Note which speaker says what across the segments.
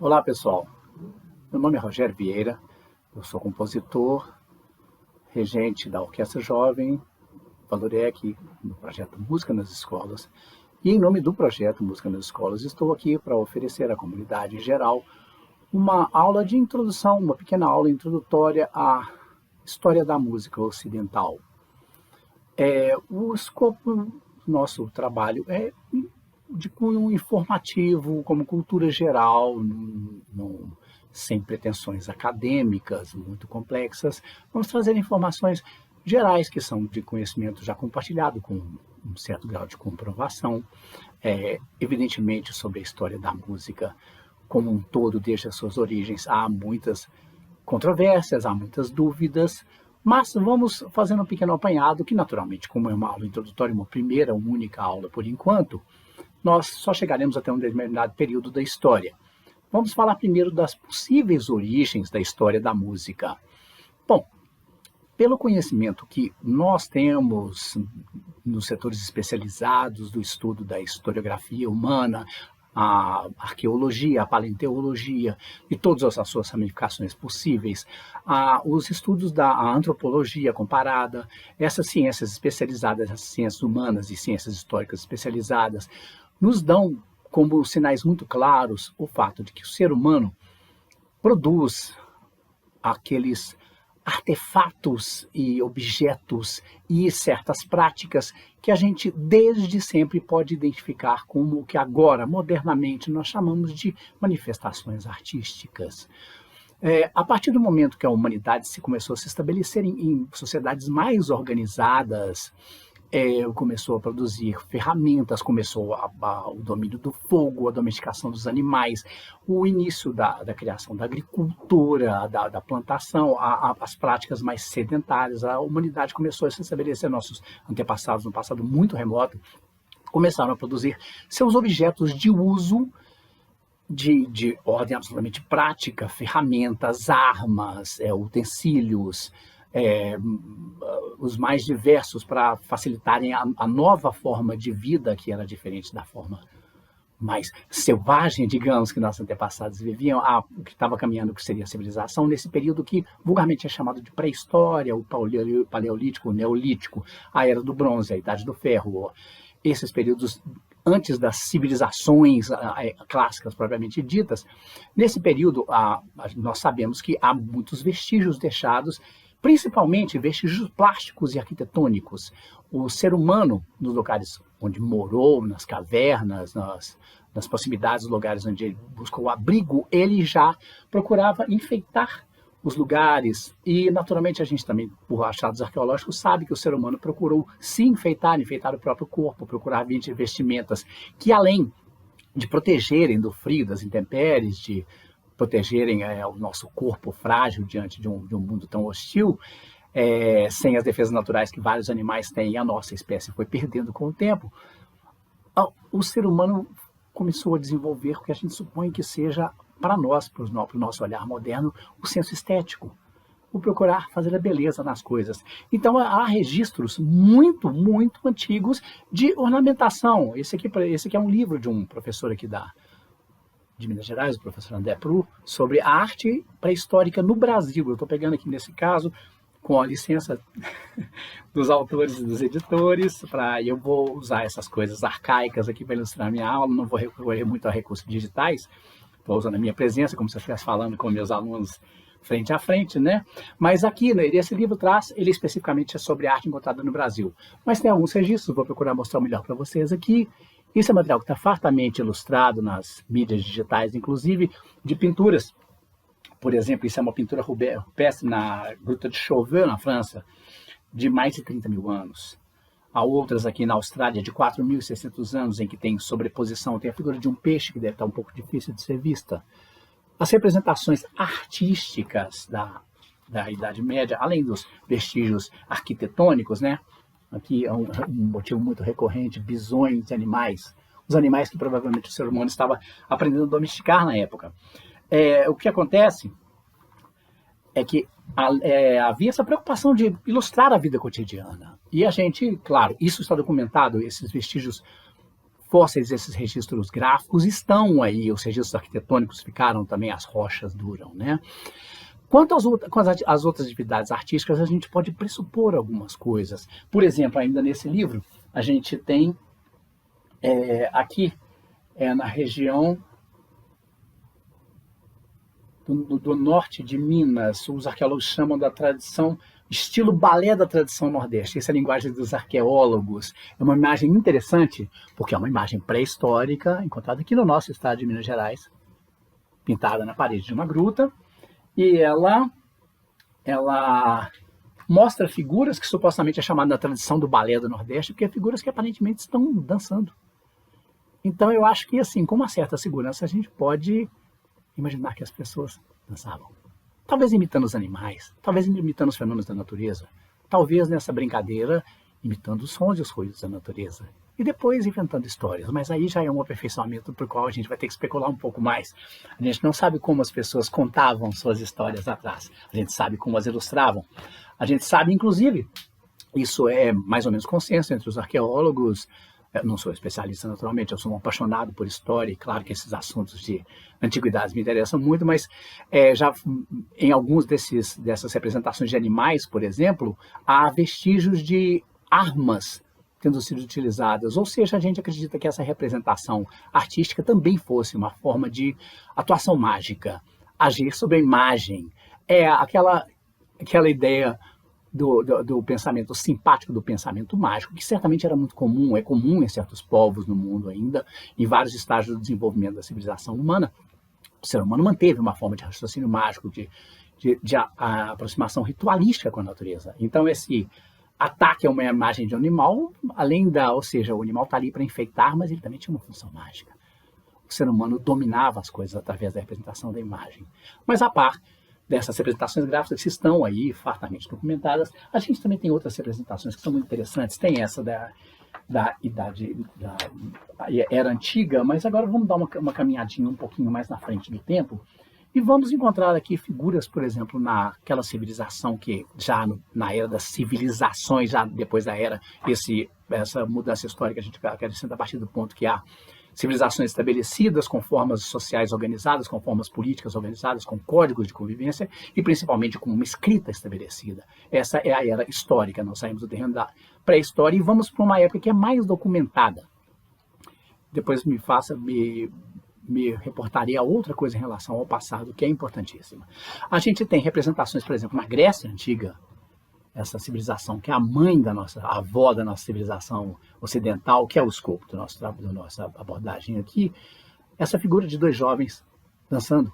Speaker 1: Olá, pessoal. Meu nome é Rogério Vieira, eu sou compositor, regente da Orquestra Jovem, Valorec, no projeto Música nas Escolas. E em nome do projeto Música nas Escolas, estou aqui para oferecer à comunidade em geral uma aula de introdução, uma pequena aula introdutória à história da música ocidental. O escopo do nosso trabalho é de cunho informativo, como cultura geral, sem pretensões acadêmicas muito complexas. Vamos trazer informações gerais que são de conhecimento já compartilhado com um certo grau de comprovação, evidentemente sobre a história da música como um todo, desde as suas origens. Há muitas controvérsias, há muitas dúvidas, mas vamos fazendo um pequeno apanhado que, naturalmente, como é uma aula introdutória, uma primeira, única aula por enquanto, nós só chegaremos até um determinado período da história. Vamos falar primeiro das possíveis origens da história da música. Bom, pelo conhecimento que nós temos nos setores especializados do estudo da historiografia humana, a arqueologia, a paleontologia e todas as suas ramificações possíveis, os estudos da antropologia comparada, essas ciências especializadas, as ciências humanas e ciências históricas especializadas, nos dão como sinais muito claros o fato de que o ser humano produz aqueles artefatos e objetos e certas práticas que a gente desde sempre pode identificar como o que agora, modernamente, nós chamamos de manifestações artísticas. A partir do momento que a humanidade começou a se estabelecer em sociedades mais organizadas, começou a produzir ferramentas, começou o domínio do fogo, a domesticação dos animais, o início da criação da agricultura, da plantação, as práticas mais sedentárias. A humanidade começou a se estabelecer, nossos antepassados, no passado muito remoto, começaram a produzir seus objetos de uso de ordem absolutamente prática, ferramentas, armas, utensílios, os mais diversos para facilitarem a nova forma de vida, que era diferente da forma mais selvagem, digamos, que nossos antepassados viviam, o que estava caminhando que seria a civilização, nesse período que vulgarmente é chamado de pré-história, o paleolítico, o neolítico, a era do bronze, a idade do ferro, esses períodos antes das civilizações clássicas propriamente ditas. Nesse período, nós sabemos que há muitos vestígios deixados, principalmente vestígios plásticos e arquitetônicos. O ser humano, nos lugares onde morou, nas cavernas, nas proximidades dos lugares onde ele buscou abrigo, ele já procurava enfeitar os lugares. E, naturalmente, a gente também, por achados arqueológicos, sabe que o ser humano procurou se enfeitar o próprio corpo, procurar vestimentas que, além de protegerem do frio, das intempéries, de protegerem o nosso corpo frágil diante de um mundo tão hostil, sem as defesas naturais que vários animais têm, e a nossa espécie foi perdendo com o tempo, o ser humano começou a desenvolver o que a gente supõe que seja, para nós, para o nosso olhar moderno, o senso estético, o procurar fazer a beleza nas coisas. Então, há registros muito, muito antigos de ornamentação. Esse aqui é um livro de um professor aqui de Minas Gerais, o professor André Pru, sobre a arte pré-histórica no Brasil. Eu estou pegando aqui nesse caso, com a licença dos autores e dos editores, eu vou usar essas coisas arcaicas aqui para ilustrar a minha aula, não vou recorrer muito a recursos digitais, estou usando a minha presença, como se eu estivesse falando com meus alunos frente a frente, né? Mas aqui, né, esse livro traz, ele especificamente é sobre arte encontrada no Brasil. Mas tem alguns registros, vou procurar mostrar melhor para vocês aqui. Isso é material que está fartamente ilustrado nas mídias digitais, inclusive, de pinturas. Por exemplo, isso é uma pintura rupestre na Gruta de Chauvet, na França, de mais de 30 mil anos. Há outras aqui na Austrália de 4.600 anos, em que tem sobreposição, tem a figura de um peixe que deve estar um pouco difícil de ser vista. As representações artísticas da Idade Média, além dos vestígios arquitetônicos, né? Aqui é um motivo muito recorrente, bisões de animais, os animais que provavelmente o ser humano estava aprendendo a domesticar na época. O que acontece é que havia essa preocupação de ilustrar a vida cotidiana. E a gente, claro, isso está documentado, esses vestígios fósseis, esses registros gráficos estão aí, os registros arquitetônicos ficaram também, as rochas duram, né? Quanto às outras atividades artísticas, a gente pode pressupor algumas coisas. Por exemplo, ainda nesse livro, a gente tem aqui, na região do norte de Minas, os arqueólogos chamam da tradição, estilo balé da tradição nordeste. Essa é a linguagem dos arqueólogos. É uma imagem interessante, porque é uma imagem pré-histórica, encontrada aqui no nosso estado de Minas Gerais, pintada na parede de uma gruta, e ela mostra figuras que supostamente é chamada da tradição do balé do Nordeste, porque é figuras que aparentemente estão dançando. Então eu acho que, assim, com uma certa segurança, a gente pode imaginar que as pessoas dançavam. Talvez imitando os animais, talvez imitando os fenômenos da natureza, talvez nessa brincadeira imitando os sons e os ruídos da natureza. E depois inventando histórias, mas aí já é um aperfeiçoamento para o qual a gente vai ter que especular um pouco mais. A gente não sabe como as pessoas contavam suas histórias atrás, a gente sabe como as ilustravam. A gente sabe, inclusive, isso é mais ou menos consenso entre os arqueólogos. Eu não sou especialista naturalmente, eu sou um apaixonado por história e claro que esses assuntos de antiguidades me interessam muito, mas já em alguns dessas representações de animais, por exemplo, há vestígios de armas tendo sido utilizadas, ou seja, a gente acredita que essa representação artística também fosse uma forma de atuação mágica, agir sobre a imagem, aquela ideia do pensamento simpático, do pensamento mágico, que certamente era muito comum, é comum em certos povos no mundo ainda, em vários estágios do desenvolvimento da civilização humana. O ser humano manteve uma forma de raciocínio mágico, de aproximação ritualística com a natureza. Então esse ataque a uma imagem de um animal, ou seja, o animal está ali para enfeitar, mas ele também tinha uma função mágica. O ser humano dominava as coisas através da representação da imagem. Mas a par dessas representações gráficas que estão aí fartamente documentadas, a gente também tem outras representações que são muito interessantes. Tem essa da Era Antiga, mas agora vamos dar uma caminhadinha um pouquinho mais na frente do tempo e vamos encontrar aqui figuras, por exemplo, naquela civilização que já na era das civilizações, já depois da era, essa mudança histórica, a gente acrescenta a partir do ponto que há civilizações estabelecidas, com formas sociais organizadas, com formas políticas organizadas, com códigos de convivência e principalmente com uma escrita estabelecida. Essa é a era histórica, nós saímos do terreno da pré-história e vamos para uma época que é mais documentada. Depois me reportaria a outra coisa em relação ao passado, que é importantíssima. A gente tem representações, por exemplo, na Grécia Antiga, essa civilização que é a mãe a avó da nossa civilização ocidental, que é o escopo da nossa abordagem aqui, essa figura de dois jovens dançando.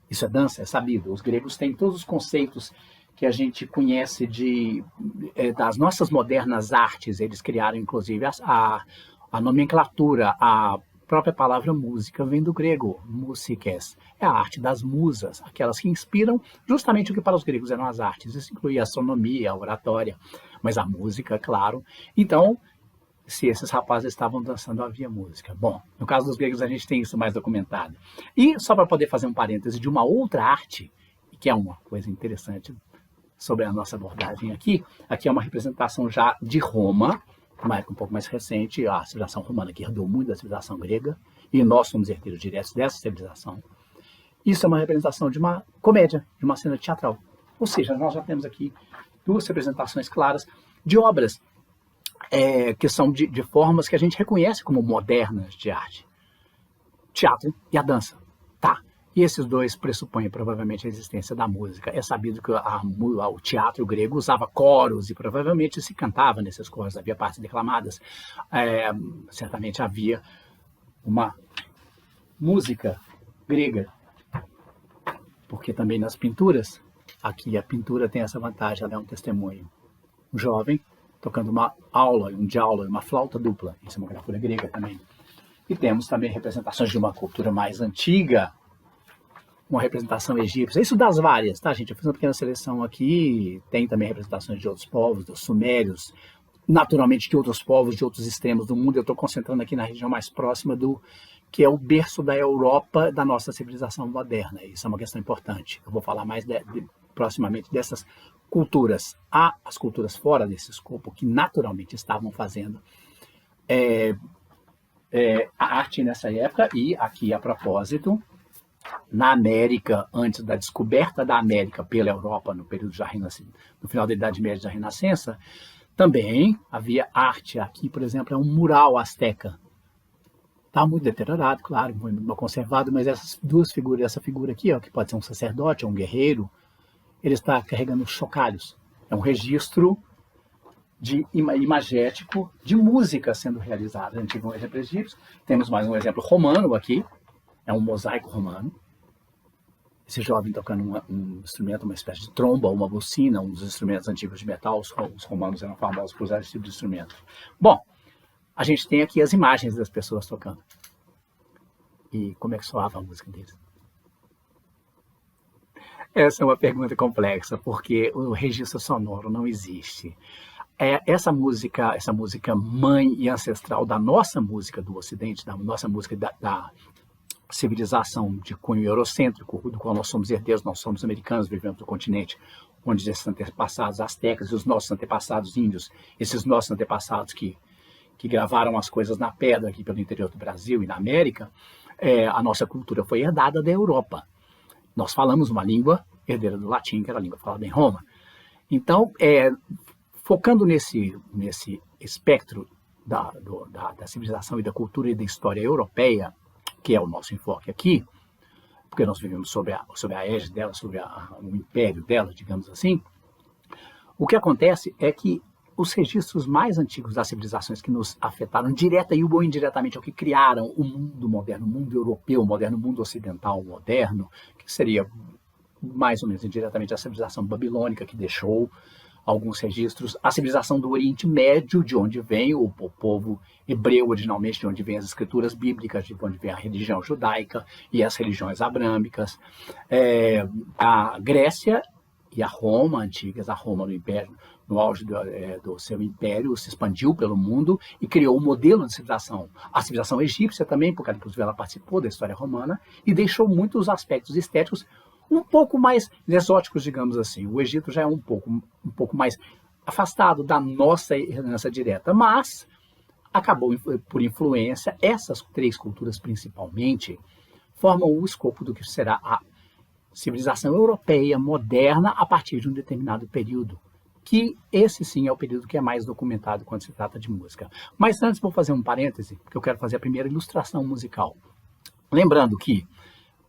Speaker 1: Isso é dança, é sabido. Os gregos têm todos os conceitos que a gente conhece das nossas modernas artes. Eles criaram, inclusive, a nomenclatura, a própria palavra música vem do grego, musikes, é a arte das musas, aquelas que inspiram justamente o que para os gregos eram as artes. Isso incluía a astronomia, a oratória, mas a música, claro. Então, se esses rapazes estavam dançando, havia música. Bom, no caso dos gregos a gente tem isso mais documentado. E só para poder fazer um parêntese de uma outra arte, que é uma coisa interessante sobre a nossa abordagem aqui é uma representação já de Roma, um pouco mais recente, a civilização romana, que herdou muito da civilização grega, e nós somos herdeiros diretos dessa civilização. Isso é uma representação de uma comédia, de uma cena teatral. Ou seja, nós já temos aqui duas representações claras de obras que são de formas que a gente reconhece como modernas de arte. Teatro e a dança. Tá. E esses dois pressupõem provavelmente a existência da música. É sabido que o teatro grego usava coros e provavelmente se cantava nesses coros, havia partes declamadas. Certamente havia uma música grega, porque também nas pinturas, aqui a pintura tem essa vantagem, ela é um testemunho. Um jovem tocando uma aula, um diálogo, uma flauta dupla, isso é uma gravura grega também. E temos também representações de uma cultura mais antiga, uma representação egípcia, isso das várias, tá, gente? Eu fiz uma pequena seleção aqui, tem também representações de outros povos, dos sumérios, naturalmente de outros povos, de outros extremos do mundo. Eu estou concentrando aqui na região mais próxima que é o berço da Europa, da nossa civilização moderna. Isso é uma questão importante. Eu vou falar mais proximamente dessas culturas. Há as culturas fora desse escopo que naturalmente estavam fazendo a arte nessa época, e aqui a propósito, na América, antes da descoberta da América pela Europa, no período já no final da Idade Média da Renascença, também havia arte. Aqui, por exemplo, é um mural asteca. Está muito deteriorado, claro, muito mal conservado, mas essas duas figuras, essa figura aqui, ó, que pode ser um sacerdote, um guerreiro, ele está carregando chocalhos. É um registro imagético de música sendo realizada. A gente viu um exemplo egípcio, temos mais um exemplo romano aqui, é um mosaico romano. Esse jovem tocando um instrumento, uma espécie de tromba, uma bocina, um dos instrumentos antigos de metal. Os romanos eram famosos por usar esse tipo de instrumento. Bom, a gente tem aqui as imagens das pessoas tocando. E como é que soava a música deles? Essa é uma pergunta complexa, porque o registro sonoro não existe. Essa música mãe e ancestral da nossa música do Ocidente, da nossa música da civilização de cunho eurocêntrico, do qual nós somos herdeiros, nós somos americanos, vivemos no continente, onde esses antepassados astecas e os nossos antepassados índios, esses nossos antepassados que gravaram as coisas na pedra aqui pelo interior do Brasil e na América, a nossa cultura foi herdada da Europa. Nós falamos uma língua herdeira do latim, que era a língua falada em Roma. Então, focando nesse espectro da civilização e da cultura e da história europeia, que é o nosso enfoque aqui, porque nós vivemos sob a égide dela, sob o império dela, digamos assim, o que acontece é que os registros mais antigos das civilizações que nos afetaram direta e ou indiretamente, é o que criaram o mundo moderno, o mundo europeu, o moderno, o mundo ocidental moderno, que seria mais ou menos indiretamente a civilização babilônica, que deixou alguns registros, a civilização do Oriente Médio, de onde vem o povo hebreu originalmente, de onde vem as escrituras bíblicas, de onde vem a religião judaica e as religiões abrâmicas, a Grécia e a Roma antigas, a Roma no Império, no auge do seu império, se expandiu pelo mundo e criou um modelo de civilização. A civilização egípcia também, porque inclusive ela participou da história romana, e deixou muitos aspectos estéticos um pouco mais exóticos, digamos assim. O Egito já é um pouco mais afastado da nossa herança direta, mas acabou por influência, essas três culturas principalmente, formam o escopo do que será a civilização europeia moderna a partir de um determinado período, que esse sim é o período que é mais documentado quando se trata de música. Mas antes vou fazer um parêntese, porque eu quero fazer a primeira ilustração musical. Lembrando que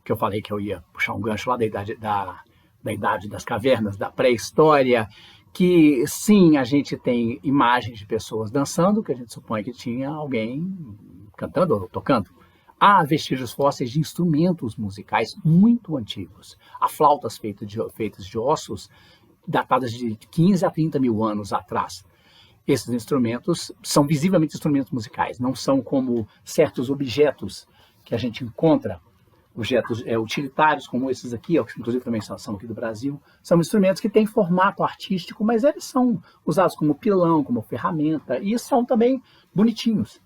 Speaker 1: eu falei que eu ia puxar um gancho lá da idade das cavernas, da pré-história, que sim, a gente tem imagens de pessoas dançando, que a gente supõe que tinha alguém cantando ou tocando. Há vestígios fósseis de instrumentos musicais muito antigos. Há flautas feitas de ossos, datadas de 15 a 30 mil anos atrás. Esses instrumentos são visivelmente instrumentos musicais, não são como certos objetos que a gente encontra, objetos utilitários como esses aqui, que inclusive também são aqui do Brasil. São instrumentos que têm formato artístico, mas eles são usados como pilão, como ferramenta, e são também bonitinhos.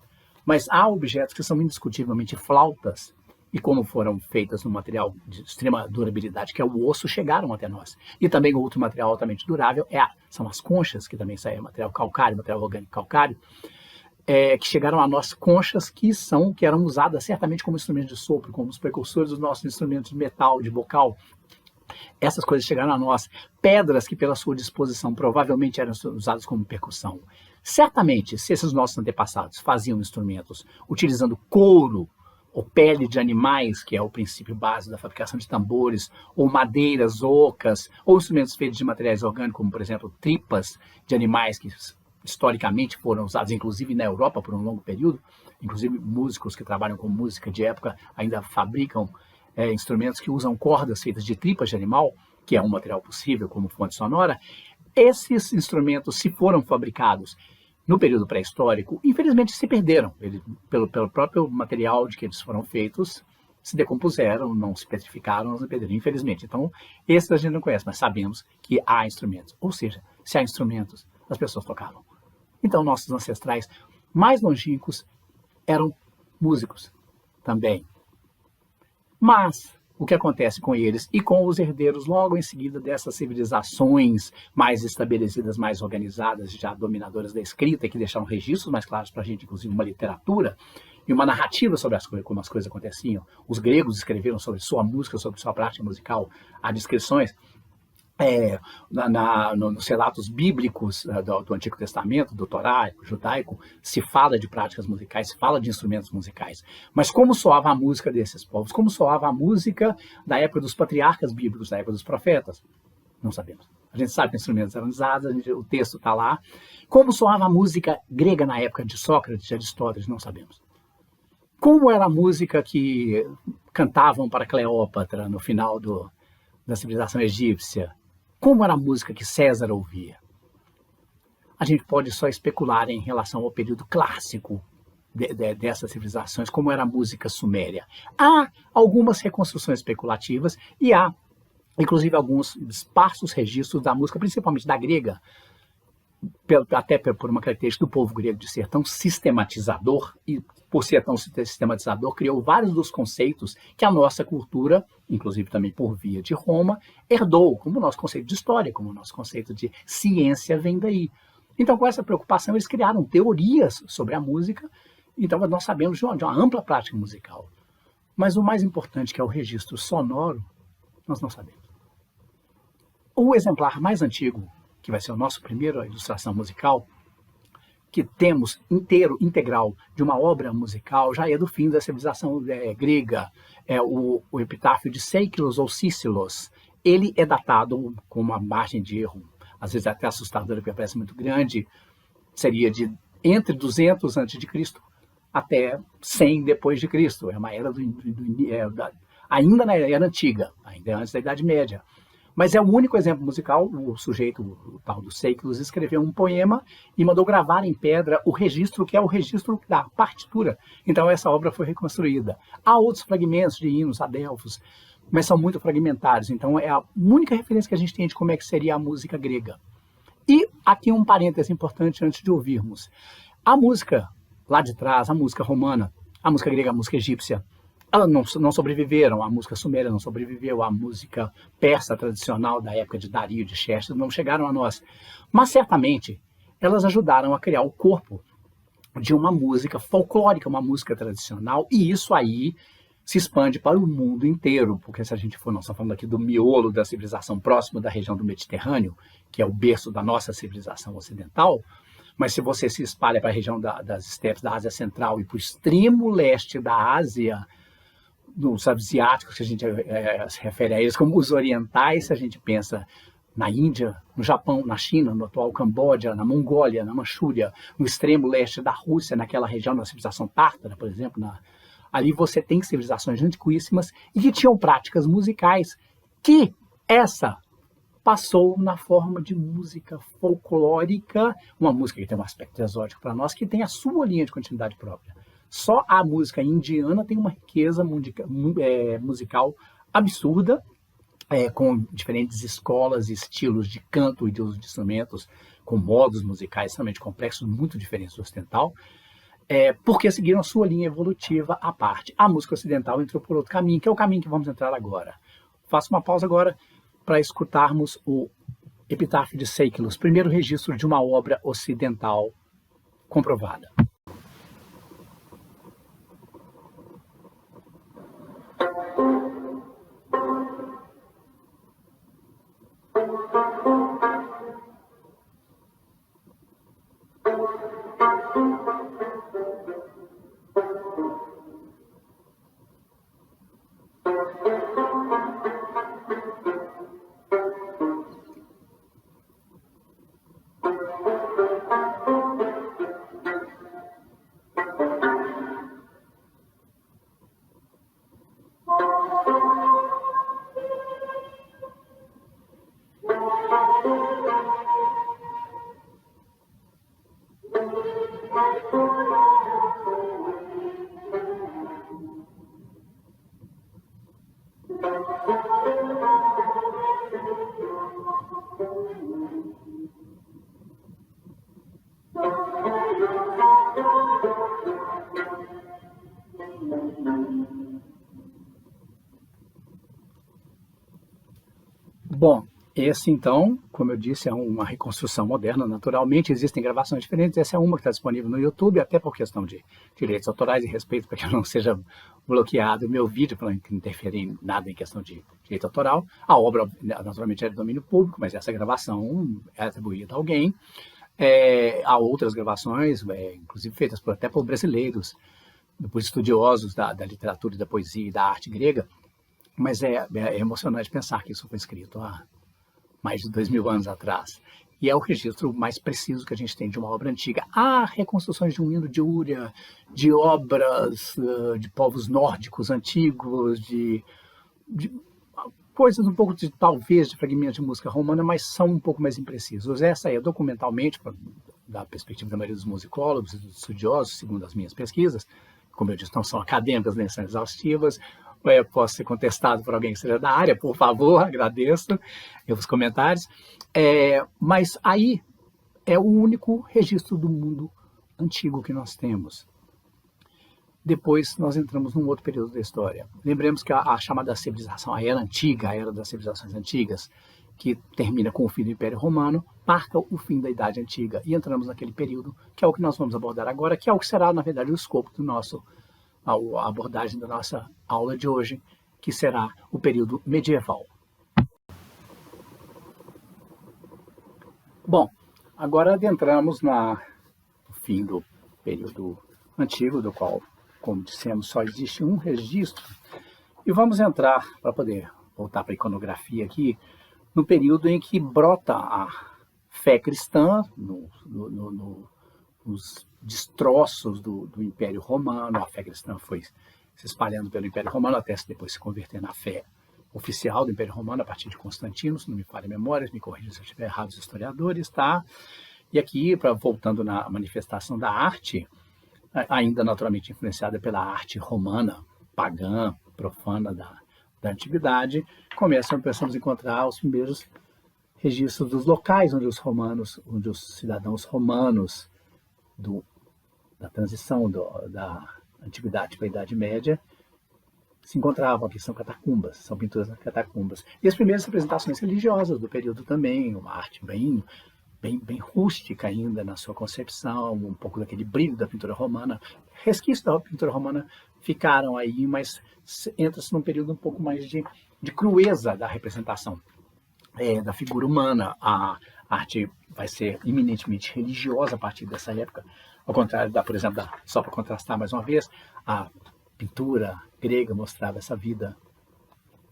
Speaker 1: Mas há objetos que são indiscutivelmente flautas, e como foram feitas num material de extrema durabilidade, que é o osso, chegaram até nós. E também outro material altamente durável são as conchas, que também saem material calcário, material orgânico calcário, que chegaram a nós, conchas que eram usadas certamente como instrumentos de sopro, como os precursores dos nossos instrumentos de metal, de bocal. Essas coisas chegaram a nós. Pedras que, pela sua disposição, provavelmente eram usadas como percussão. Certamente, se esses nossos antepassados faziam instrumentos utilizando couro ou pele de animais, que é o princípio básico da fabricação de tambores, ou madeiras ocas, ou instrumentos feitos de materiais orgânicos, como, por exemplo, tripas de animais que historicamente foram usados, inclusive na Europa, por um longo período. Inclusive, músicos que trabalham com música de época ainda fabricam instrumentos que usam cordas feitas de tripas de animal, que é um material possível como fonte sonora. Esses instrumentos, se foram fabricados no período pré-histórico, infelizmente se perderam. Pelo próprio material de que eles foram feitos, se decompuseram, não se petrificaram, não se perderam, infelizmente. Então, esses a gente não conhece, mas sabemos que há instrumentos. Ou seja, se há instrumentos, as pessoas tocavam. Então, nossos ancestrais mais longínquos eram músicos também. Mas o que acontece com eles e com os herdeiros logo em seguida dessas civilizações mais estabelecidas, mais organizadas, já dominadoras da escrita, que deixaram registros mais claros para a gente, inclusive uma literatura, e uma narrativa sobre as coisas, como as coisas aconteciam. Os gregos escreveram sobre sua música, sobre sua prática musical, há descrições. Nos relatos bíblicos do Antigo Testamento, do Torá, judaico, se fala de práticas musicais, se fala de instrumentos musicais. Mas como soava a música desses povos? Como soava a música da época dos patriarcas bíblicos, da época dos profetas? Não sabemos. A gente sabe que instrumentos eram usados, o texto está lá. Como soava a música grega na época de Sócrates, de Aristóteles? Não sabemos. Como era a música que cantavam para Cleópatra no final da civilização egípcia? Como era a música que César ouvia? A gente pode só especular em relação ao período clássico dessas civilizações, como era a música suméria. Há algumas reconstruções especulativas e há, inclusive, alguns esparsos registros da música, principalmente da grega, até por uma característica do povo grego de ser tão sistematizador, e por ser tão sistematizador, criou vários dos conceitos que a nossa cultura, inclusive também por via de Roma, herdou, como o nosso conceito de história, como o nosso conceito de ciência vem daí. Então, com essa preocupação, eles criaram teorias sobre a música, então nós sabemos de uma ampla prática musical. Mas o mais importante, que é o registro sonoro, nós não sabemos. O exemplar mais antigo, que vai ser a nossa primeira ilustração musical, que temos integral de uma obra musical, já é do fim da civilização grega, o Epitáfio de Céquilos ou Cícilos. Ele é datado com uma margem de erro, às vezes até assustadora, porque parece muito grande, seria de entre 200 a.C. até 100 depois de Cristo. É uma era ainda na era antiga, ainda antes da Idade Média. Mas é o único exemplo musical. O sujeito, o tal do Céquilos, escreveu um poema e mandou gravar em pedra o registro, que é o registro da partitura. Então essa obra foi reconstruída. Há outros fragmentos de hinos, adelfos, mas são muito fragmentários. Então é a única referência que a gente tem de como é que seria a música grega. E aqui um parêntese importante antes de ouvirmos. A música lá de trás, a música romana, a música grega, a música egípcia, elas não sobreviveram, a música suméria não sobreviveu, a música persa tradicional da época de Dario, de Xerxes, não chegaram a nós. Mas certamente elas ajudaram a criar o corpo de uma música folclórica, uma música tradicional, e isso aí se expande para o mundo inteiro, porque se a gente for, nós estamos falando aqui do miolo da civilização próximo da região do Mediterrâneo, que é o berço da nossa civilização ocidental, mas se você se espalha para a região das estepes da Ásia Central e para o extremo leste da Ásia, dos asiáticos, que a gente se refere a eles como os orientais, se a gente pensa na Índia, no Japão, na China, no atual Camboja, na Mongólia, na Manchúria, no extremo leste da Rússia, naquela região da civilização tártara, por exemplo, ali você tem civilizações antiquíssimas e que tinham práticas musicais que essa passou na forma de música folclórica, uma música que tem um aspecto exótico para nós, que tem a sua linha de continuidade própria. Só a música indiana tem uma riqueza musical absurda, com diferentes escolas e estilos de canto e de uso de instrumentos, com modos musicais extremamente complexos, muito diferentes do ocidental, porque seguiram a sua linha evolutiva à parte. A música ocidental entrou por outro caminho, que é o caminho que vamos entrar agora. Faço uma pausa agora para escutarmos o Epitáfio de Céquilos, primeiro registro de uma obra ocidental comprovada. Bom, Esse, então, como eu disse, é uma reconstrução moderna, naturalmente, existem gravações diferentes, essa é uma que está disponível no YouTube, até por questão de direitos autorais e respeito, para que não seja bloqueado o meu vídeo, para não interferir em nada em questão de direito autoral. A obra, naturalmente, é de domínio público, mas essa gravação é atribuída a alguém. Há outras gravações, inclusive feitas até por brasileiros, por estudiosos da literatura, da poesia e da arte grega, mas é emocionante pensar que isso foi escrito há mais de 2000 anos atrás. E é o registro mais preciso que a gente tem de uma obra antiga. Há reconstruções de um hino de Úria, de obras de povos nórdicos antigos, de coisas um pouco, talvez, de fragmentos de música romana, mas são um pouco mais imprecisos. Essa é documentalmente, da perspectiva da maioria dos musicólogos e dos estudiosos, segundo as minhas pesquisas, como eu disse, não são acadêmicas, nem são exaustivas, posso ser contestado por alguém que seja da área, por favor, agradeço os comentários. Mas aí é o único registro do mundo antigo que nós temos. Depois nós entramos num outro período da história. Lembremos que a chamada civilização, a era antiga, a era das civilizações antigas, que termina com o fim do Império Romano, marca o fim da Idade Antiga. E entramos naquele período, que é o que nós vamos abordar agora, que é o que será, na verdade, o escopo do a abordagem da nossa aula de hoje, que será o período medieval. Bom, agora adentramos no fim do período antigo, do qual, como dissemos, só existe um registro, e vamos entrar, para poder voltar para a iconografia aqui, no período em que brota a fé cristã, nos destroços do Império Romano. A fé cristã foi se espalhando pelo Império Romano até depois se converter na fé oficial do Império Romano a partir de Constantino, se não me falha a memória, me corrija se eu estiver errado, os historiadores, tá? E aqui, voltando na manifestação da arte, ainda naturalmente influenciada pela arte romana, pagã, profana da antiguidade, começamos a encontrar os primeiros registros dos locais onde os cidadãos romanos da transição da antiguidade para a Idade Média se encontravam. Aqui são catacumbas, são pinturas nas catacumbas. E as primeiras representações religiosas do período também, uma arte bem rústica ainda na sua concepção, um pouco daquele brilho da pintura romana. Resquícios da pintura romana ficaram aí, mas entra-se num período um pouco mais de crueza da representação da figura humana. A arte vai ser eminentemente religiosa a partir dessa época, ao contrário por exemplo, só para contrastar mais uma vez, a pintura grega mostrava essa vida,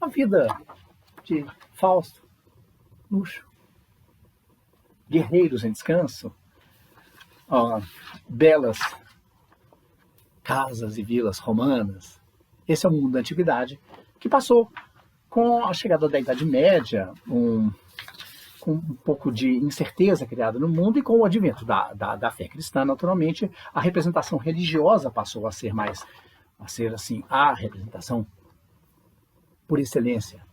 Speaker 1: a vida de Fausto, luxo, guerreiros em descanso, belas casas e vilas romanas. Esse é o mundo da antiguidade, que passou com a chegada da Idade Média, com um pouco de incerteza criada no mundo, e com o advento da fé cristã, naturalmente, a representação religiosa passou a ser assim, a representação por excelência,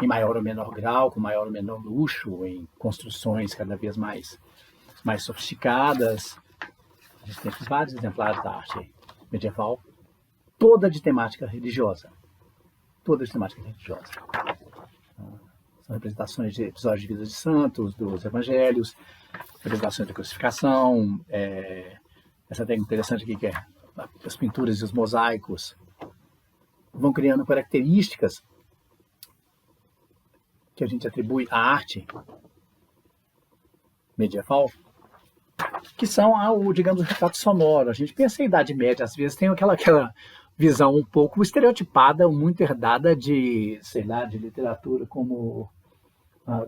Speaker 1: em maior ou menor grau, com maior ou menor luxo, em construções cada vez mais sofisticadas. A gente tem vários exemplares da arte medieval, toda de temática religiosa. Toda de temática religiosa. São representações de episódios de vida de santos, dos evangelhos, representações da crucificação. Essa técnica interessante aqui, que é as pinturas e os mosaicos, vão criando características que a gente atribui à arte medieval, que são digamos, o retrato sonoro. A gente pensa em Idade Média, às vezes tem aquela visão um pouco estereotipada, muito herdada de literatura como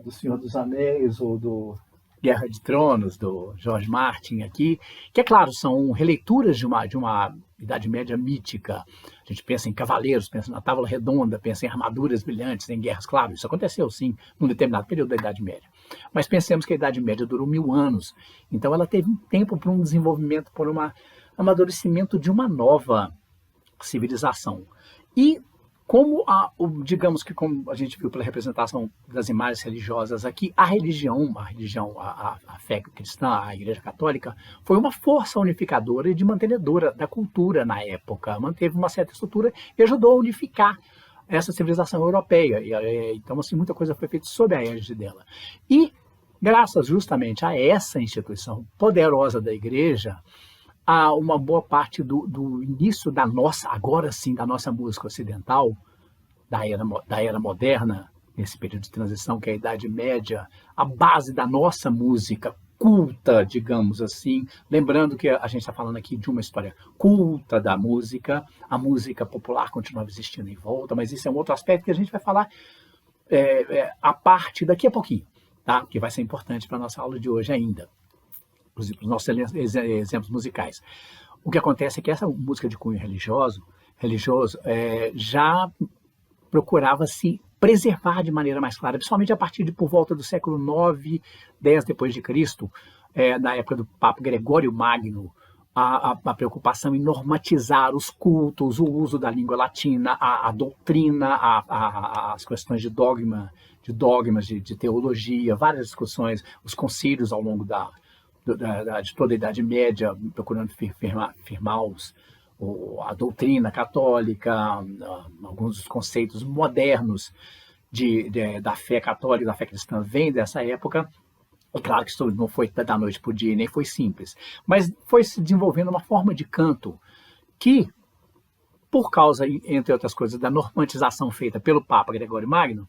Speaker 1: do Senhor dos Anéis ou do Guerra de Tronos, do George Martin aqui, que, é claro, são releituras de uma Idade Média mítica. A gente pensa em cavaleiros, pensa na Távola Redonda, pensa em armaduras brilhantes, em guerras. Claro, isso aconteceu, sim, num determinado período da Idade Média. Mas pensemos que a Idade Média durou 1000 anos. Então ela teve um tempo para um desenvolvimento, para um amadurecimento de uma nova civilização. E digamos que como a gente viu pela representação das imagens religiosas aqui, a fé cristã, a Igreja Católica, foi uma força unificadora e de mantenedora da cultura na época. Manteve uma certa estrutura e ajudou a unificar essa civilização europeia. Então, assim, muita coisa foi feita sob a égide dela. E, graças justamente a essa instituição poderosa da igreja, há uma boa parte do início da nossa, agora sim, da nossa música ocidental, da era moderna, nesse período de transição, que é a Idade Média, a base da nossa música culta, digamos assim, lembrando que a gente está falando aqui de uma história culta da música, a música popular continuava existindo em volta, mas isso é um outro aspecto que a gente vai falar a parte daqui a pouquinho, tá? Que vai ser importante para a nossa aula de hoje ainda, inclusive para os nossos exemplos musicais. O que acontece é que essa música de cunho religioso já procurava se preservar de maneira mais clara, principalmente a partir de por volta do século IX, X depois de Cristo, na época do Papa Gregório Magno, a preocupação em normatizar os cultos, o uso da língua latina, a doutrina, as questões de dogmas, de teologia, várias discussões, os concílios ao longo de toda a Idade Média, procurando firmar a doutrina católica, alguns dos conceitos modernos da fé católica, da fé cristã, vêm dessa época. E claro que isso não foi da noite para o dia, nem foi simples, mas foi se desenvolvendo uma forma de canto que, por causa, entre outras coisas, da normatização feita pelo Papa Gregório Magno,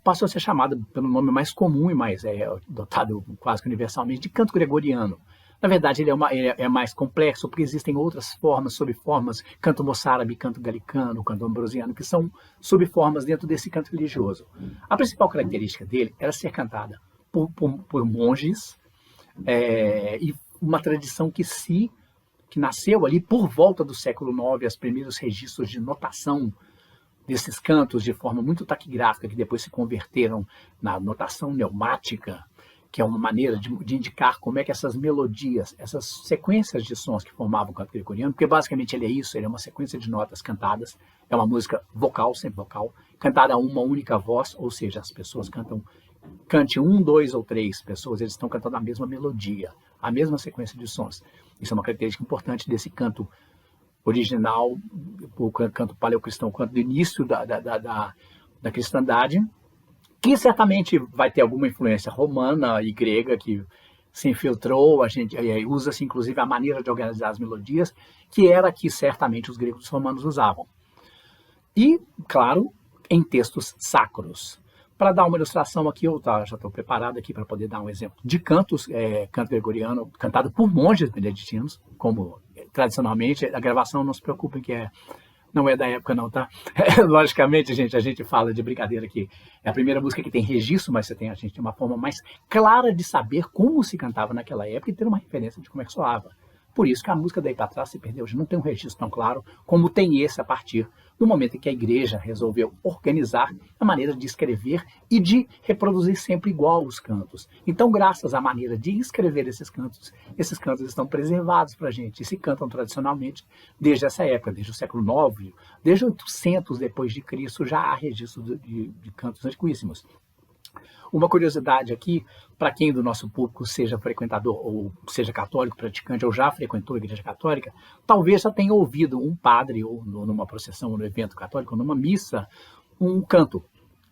Speaker 1: passou a ser chamada pelo nome mais comum e mais adotado quase que universalmente de canto gregoriano. Na verdade, ele é mais complexo, porque existem outras formas, subformas, canto moçárabe, canto galicano, canto ambrosiano, que são subformas dentro desse canto religioso. A principal característica dele era ser cantada por monges, e uma tradição que nasceu ali por volta do século IX, os primeiros registros de notação desses cantos de forma muito taquigráfica, que depois se converteram na notação neumática, que é uma maneira de indicar como é que essas melodias, essas sequências de sons que formavam o canto gregoriano, porque basicamente ele é uma sequência de notas cantadas, é uma música vocal, sempre vocal, cantada a uma única voz, ou seja, as pessoas cante 1, 2 ou 3 pessoas, eles estão cantando a mesma melodia, a mesma sequência de sons. Isso é uma característica importante desse canto original, o canto paleocristão, o canto do início da cristandade, que certamente vai ter alguma influência romana e grega que se infiltrou, usa-se inclusive a maneira de organizar as melodias, que era que certamente os gregos e os romanos usavam. E, claro, em textos sacros. Para dar uma ilustração aqui, já estou preparado aqui para poder dar um exemplo de canto gregoriano, cantado por monges beneditinos, como tradicionalmente. A gravação, não se preocupem que não é da época não, tá? Logicamente, a gente fala de brincadeira aqui. É a primeira música que tem registro, mas a gente tem uma forma mais clara de saber como se cantava naquela época e ter uma referência de como é que soava. Por isso que a música daí para trás se perdeu. Já não tem um registro tão claro como tem esse a partir do momento em que a igreja resolveu organizar a maneira de escrever e de reproduzir sempre igual os cantos. Então, graças à maneira de escrever esses cantos estão preservados para a gente e se cantam tradicionalmente desde essa época, desde o século IX, desde 800 depois de Cristo, já há registro de cantos antiquíssimos. Uma curiosidade aqui, para quem do nosso público seja frequentador ou seja católico, praticante, ou já frequentou a igreja católica, talvez já tenha ouvido um padre, ou numa procissão, ou no evento católico, ou numa missa, um canto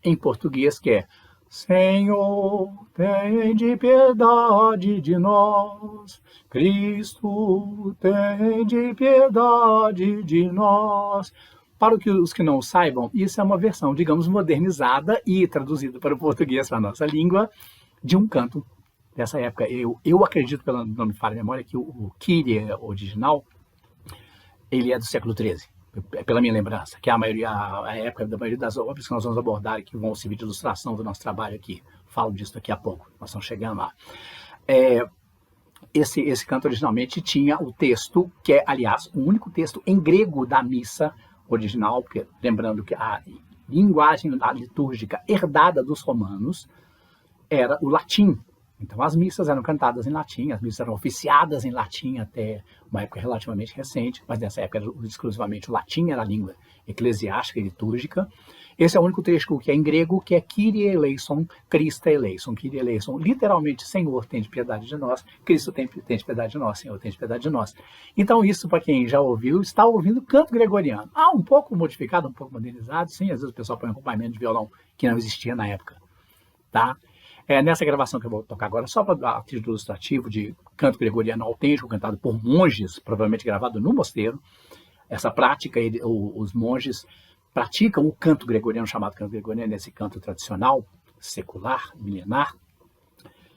Speaker 1: em português que é: Senhor, tende piedade de nós, Cristo, tende piedade de nós. Para os que não saibam, isso é uma versão, digamos, modernizada e traduzida para o português, para a nossa língua, de um canto dessa época. Eu acredito, pelo não me falha a memória, que o Kyrie original, ele é do século XIII, pela minha lembrança, que é a época da maioria das obras que nós vamos abordar e que vão servir de ilustração do nosso trabalho aqui. Falo disso daqui a pouco, nós estamos chegando lá. Esse canto originalmente tinha o texto, que é, aliás, o único texto em grego da missa original, porque lembrando que a linguagem litúrgica herdada dos romanos era o latim. Então as missas eram cantadas em latim, as missas eram oficiadas em latim até uma época relativamente recente, mas nessa época era exclusivamente o latim, era a língua eclesiástica e litúrgica. Esse é o único trecho que é em grego, que é Kyrie eleison, Christe eleison, Kyrie eleison, literalmente, Senhor, tem de piedade de nós, Cristo tem de piedade de nós, Senhor, tem de piedade de nós. Então isso, para quem já ouviu, está ouvindo canto gregoriano. Um pouco modificado, um pouco modernizado, sim, às vezes o pessoal põe um acompanhamento de violão que não existia na época, tá? Nessa gravação que eu vou tocar agora, só para dar a título ilustrativo de canto gregoriano autêntico, cantado por monges, provavelmente gravado no mosteiro. Essa prática, os monges praticam o canto gregoriano, chamado canto gregoriano, esse canto tradicional, secular, milenar,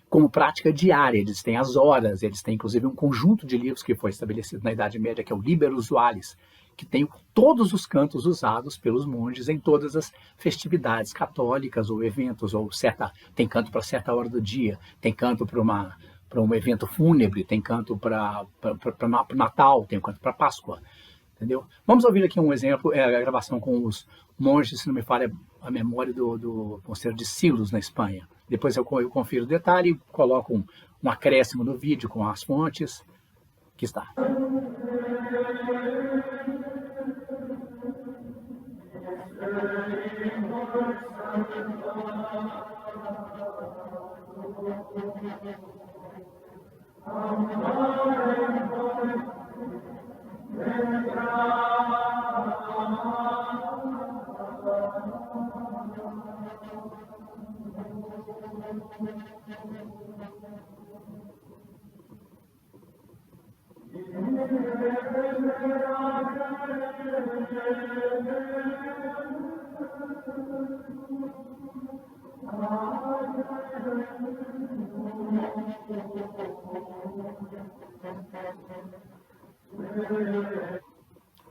Speaker 1: como prática diária. Eles têm as horas, eles têm inclusive um conjunto de livros que foi estabelecido na Idade Média, que é o Liber Usualis, que tem todos os cantos usados pelos monges em todas as festividades católicas ou eventos, ou tem canto para certa hora do dia, tem canto para um evento fúnebre, tem canto para Natal, tem canto para Páscoa, entendeu? Vamos ouvir aqui um exemplo, a gravação com os monges, se não me falha a memória, do Mosteiro de Silos, na Espanha. Depois eu confiro o detalhe e coloco um acréscimo no vídeo com as fontes. Aqui está.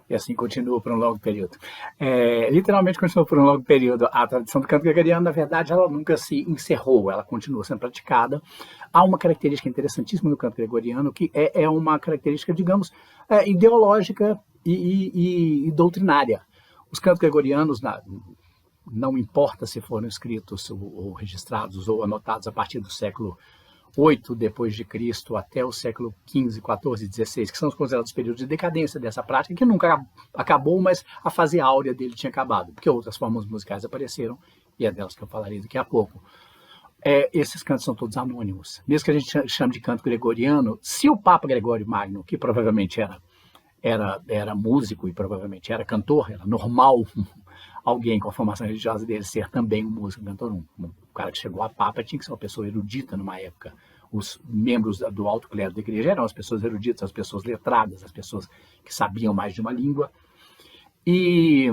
Speaker 1: E assim continua por um longo período. Literalmente continua por um longo período. A tradição do canto gregoriano, na verdade, ela nunca se encerrou, ela continua sendo praticada. Há uma característica interessantíssima do canto gregoriano, que é uma característica, digamos, ideológica e doutrinária. Os cantos gregorianos, não importa se foram escritos ou registrados ou anotados a partir do século 8 depois de Cristo até o século 15, 14, 16, que são os considerados períodos de decadência dessa prática, que nunca acabou, mas a fase áurea dele tinha acabado, porque outras formas musicais apareceram, e é delas que eu falarei daqui a pouco. Esses cantos são todos anônimos. Mesmo que a gente chame de canto gregoriano, se o Papa Gregório Magno, que provavelmente era músico e provavelmente era cantor, era normal alguém com a formação religiosa dele ser também um músico, cantor. Um cara que chegou a Papa tinha que ser uma pessoa erudita numa época. Os membros do alto clero da igreja eram as pessoas eruditas, as pessoas letradas, as pessoas que sabiam mais de uma língua. E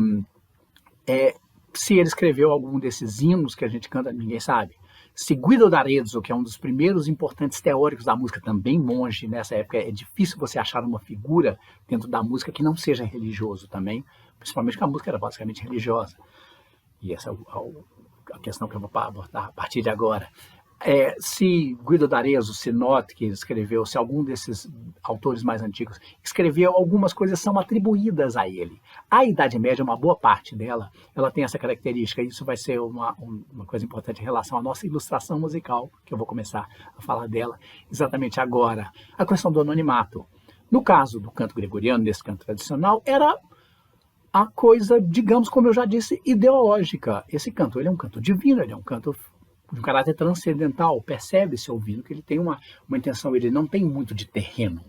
Speaker 1: se ele escreveu algum desses hinos que a gente canta, ninguém sabe. Se Guido d'Arezzo, que é um dos primeiros importantes teóricos da música, também monge, nessa época é difícil você achar uma figura dentro da música que não seja religioso também, principalmente porque a música era basicamente religiosa. E essa é a questão que eu vou abordar a partir de agora. Se Guido d'Arezzo, Sinote, que escreveu, se algum desses autores mais antigos escreveu, algumas coisas são atribuídas a ele. A Idade Média, uma boa parte dela, ela tem essa característica, e isso vai ser uma coisa importante em relação à nossa ilustração musical, que eu vou começar a falar dela exatamente agora. A questão do anonimato. No caso do canto gregoriano, desse canto tradicional, era a coisa, digamos, como eu já disse, ideológica. Esse canto, ele é um canto divino, ele é um canto de um caráter transcendental. Percebe-se ouvindo que ele tem uma intenção, ele não tem muito de terreno,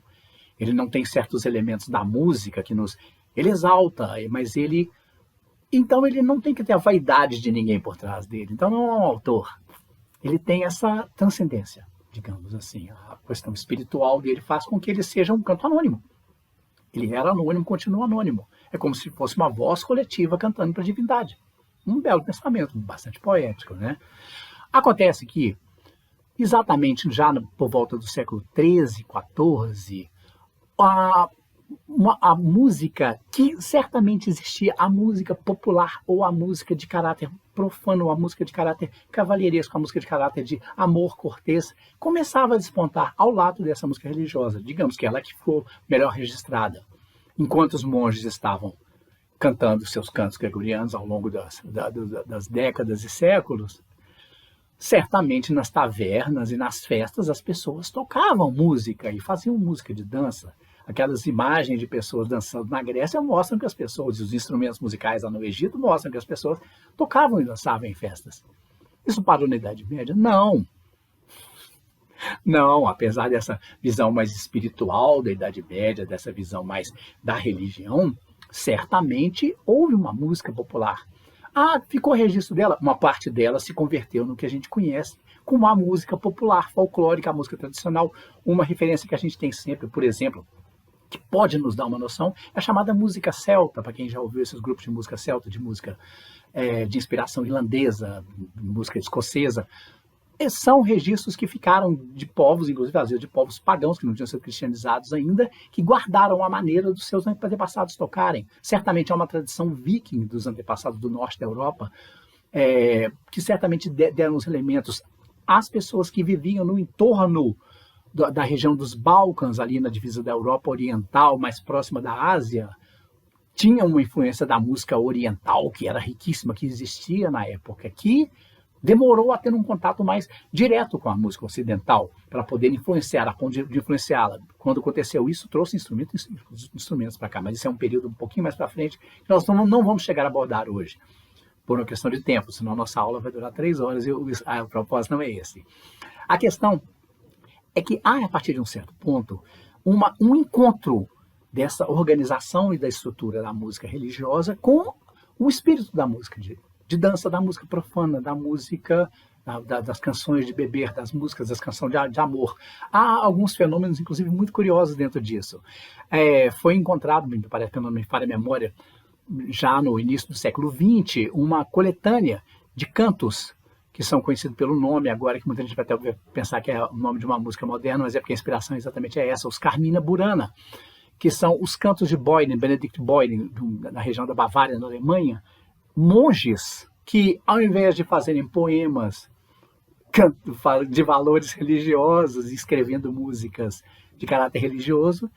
Speaker 1: ele não tem certos elementos da música que ele exalta, mas então ele não tem que ter a vaidade de ninguém por trás dele, então não é um autor, ele tem essa transcendência, digamos assim, a questão espiritual dele faz com que ele seja um canto anônimo. Ele era anônimo, continua anônimo, é como se fosse uma voz coletiva cantando para a divindade. Um belo pensamento, bastante poético, né? Acontece que, exatamente já por volta do século XIII, XIV, a música que certamente existia, a música popular ou a música de caráter profano, a música de caráter cavalheiresco, a música de caráter de amor cortês, começava a despontar ao lado dessa música religiosa, digamos que ela que for melhor registrada, enquanto os monges estavam cantando seus cantos gregorianos ao longo das décadas e séculos. certamente nas tavernas e nas festas as pessoas tocavam música e faziam música de dança. Aquelas imagens de pessoas dançando na Grécia mostram que as pessoas, e os instrumentos musicais lá no Egito mostram que as pessoas tocavam e dançavam em festas. Isso parou na Idade Média? Não. Não, apesar dessa visão mais espiritual da Idade Média, dessa visão mais da religião, certamente houve uma música popular. Ah, ficou registro dela? Uma parte dela se converteu no que a gente conhece como a música popular, folclórica, a música tradicional. Uma referência que a gente tem sempre, por exemplo, que pode nos dar uma noção, é a chamada música celta, para quem já ouviu esses grupos de música celta, de música de inspiração irlandesa, música escocesa. São registros que ficaram de povos, inclusive às vezes de povos pagãos, que não tinham sido cristianizados ainda, que guardaram a maneira dos seus antepassados tocarem. Certamente é uma tradição viking dos antepassados do norte da Europa, que certamente deram os elementos às pessoas que viviam no entorno da região dos Balcãs, ali na divisa da Europa Oriental, mais próxima da Ásia. Tinha uma influência da música oriental, que era riquíssima, que existia na época, que demorou a ter um contato mais direto com a música ocidental, para poder influenciar, a ponto de influenciá-la. Quando aconteceu isso, trouxe instrumentos para cá, mas isso é um período um pouquinho mais para frente, que nós não vamos chegar a abordar hoje, por uma questão de tempo, senão a nossa aula vai durar 3 horas e o propósito não é esse. A questão é que há, a partir de um certo ponto, um encontro dessa organização e da estrutura da música religiosa com o espírito da música de dança, da música profana, da música, das canções de beber, das músicas, das canções de amor. Há alguns fenômenos, inclusive, muito curiosos dentro disso. Foi encontrado, me parece que não me falha a memória, já no início do século XX, uma coletânea de cantos que são conhecidos pelo nome agora, que muita gente vai até pensar que é o nome de uma música moderna, mas é porque a inspiração exatamente é essa, os Carmina Burana, que são os cantos de Boyden, Benedict Boyden, na região da Bavária, na Alemanha, monges que, ao invés de fazerem poemas de valores religiosos, escrevendo músicas de caráter religioso,